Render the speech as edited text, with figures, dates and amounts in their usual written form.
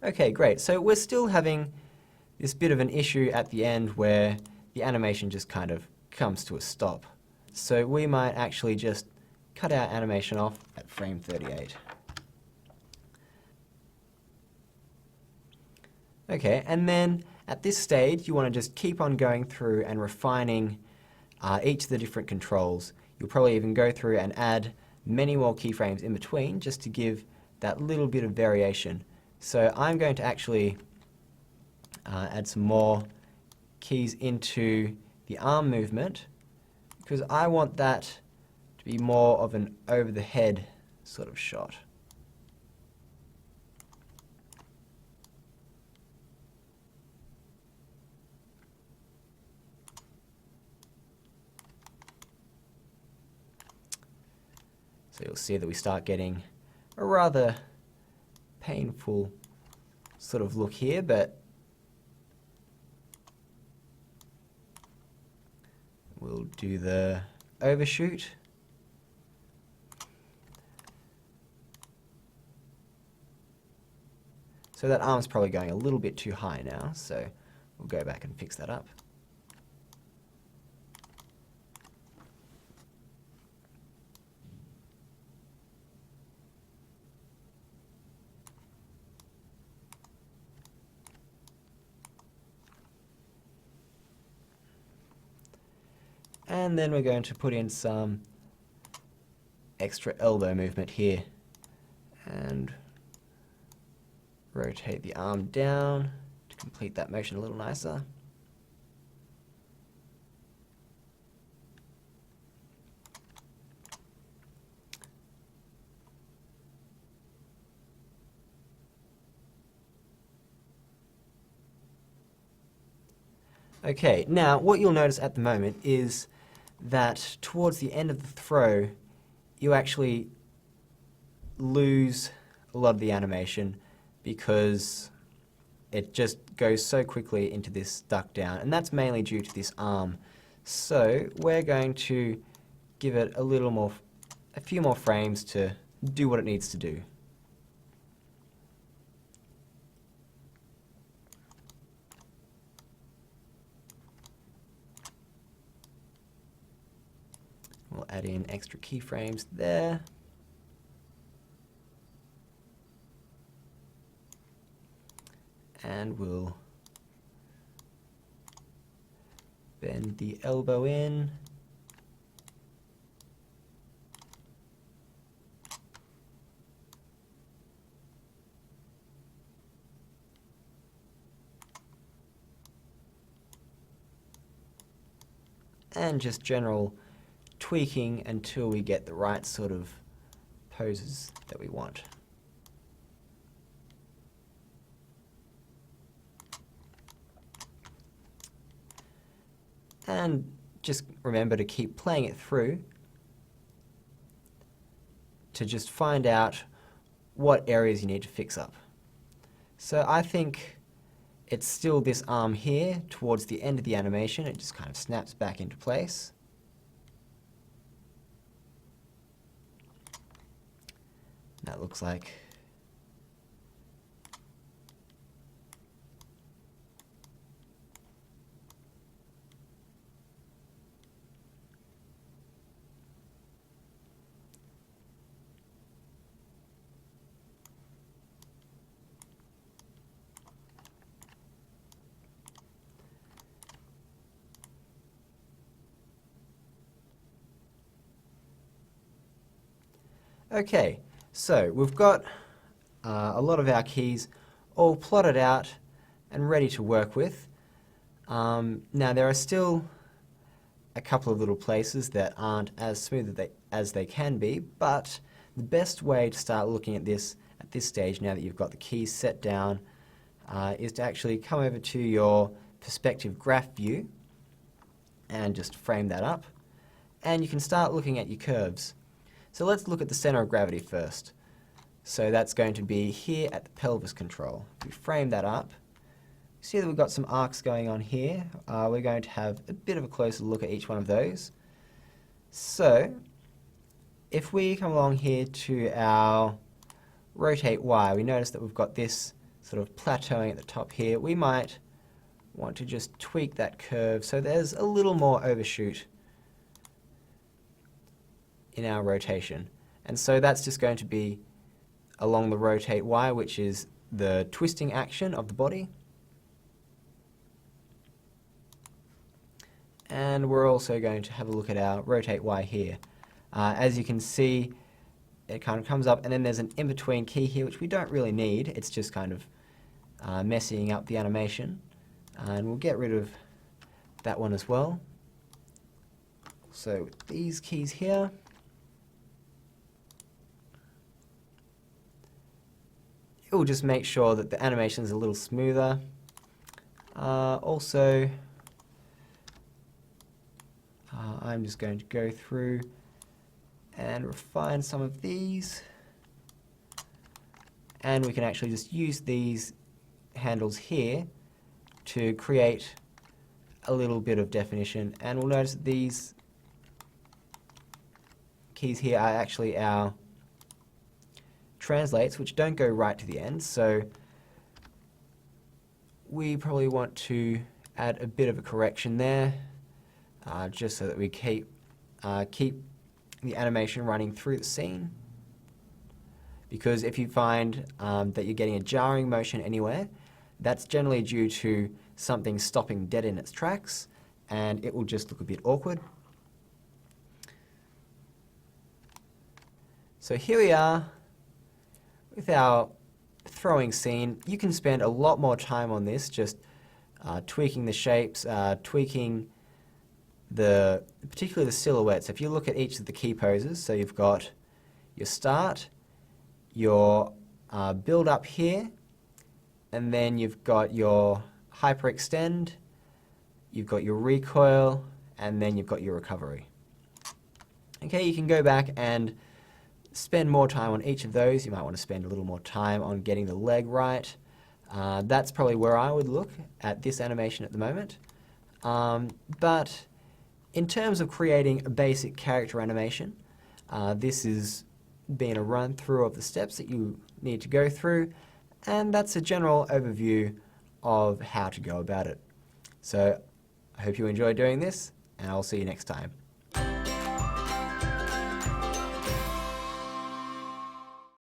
Okay, great. So we're still having this bit of an issue at the end where the animation just kind of comes to a stop. So we might actually just cut our animation off at frame 38. Okay, and then at this stage you want to just keep on going through and refining each of the different controls. You'll probably even go through and add many more keyframes in between just to give that little bit of variation. So I'm going to actually add some more keys into the arm movement because I want that to be more of an over the head sort of shot. So you'll see that we start getting a rather painful sort of look here, but we'll do the overshoot. So that arm's probably going a little bit too high now, so we'll go back and fix that up. And then we're going to put in some extra elbow movement here and rotate the arm down to complete that motion a little nicer. Okay, now what you'll notice at the moment is that towards the end of the throw, you actually lose a lot of the animation because it just goes so quickly into this duck down, and that's mainly due to this arm. So we're going to give it a few more frames to do what it needs to do. We'll add in extra keyframes there. And we'll bend the elbow in. And just general tweaking until we get the right sort of poses that we want. And just remember to keep playing it through to just find out what areas you need to fix up. So I think it's still this arm here towards the end of the animation. It just kind of snaps back into place. That looks like okay, so we've got a lot of our keys all plotted out and ready to work with. Now there are still a couple of little places that aren't as smooth as they can be, but the best way to start looking at this stage, now that you've got the keys set down, is to actually come over to your perspective graph view and just frame that up, and you can start looking at your curves. So let's look at the center of gravity first. So that's going to be here at the pelvis control. If we frame that up, see that we've got some arcs going on here. We're going to have a bit of a closer look at each one of those. So if we come along here to our rotate Y, we notice that we've got this sort of plateauing at the top here, we might want to just tweak that curve so there's a little more overshoot in our rotation. And so that's just going to be along the rotate Y, which is the twisting action of the body. And we're also going to have a look at our rotate Y here. As you can see, it kind of comes up and then there's an in-between key here which we don't really need. It's just kind of messing up the animation. And we'll get rid of that one as well. So with these keys here, it will just make sure that the animation is a little smoother. Also, I'm just going to go through and refine some of these. And we can actually just use these handles here to create a little bit of definition. And we'll notice that these keys here are actually our translates, which don't go right to the end. So we probably want to add a bit of a correction there, just so that we keep the animation running through the scene. Because if you find that you're getting a jarring motion anywhere, that's generally due to something stopping dead in its tracks, and it will just look a bit awkward. So here we are with our throwing scene. You can spend a lot more time on this, just tweaking the shapes, tweaking particularly the silhouettes. If you look at each of the key poses, so you've got your start, your build up here, and then you've got your hyperextend, you've got your recoil, and then you've got your recovery. Okay, you can go back and spend more time on each of those. You might want to spend a little more time on getting the leg right. That's probably where I would look at this animation at the moment. But in terms of creating a basic character animation, this is being a run through of the steps that you need to go through, and that's a general overview of how to go about it. So I hope you enjoy doing this, and I'll see you next time.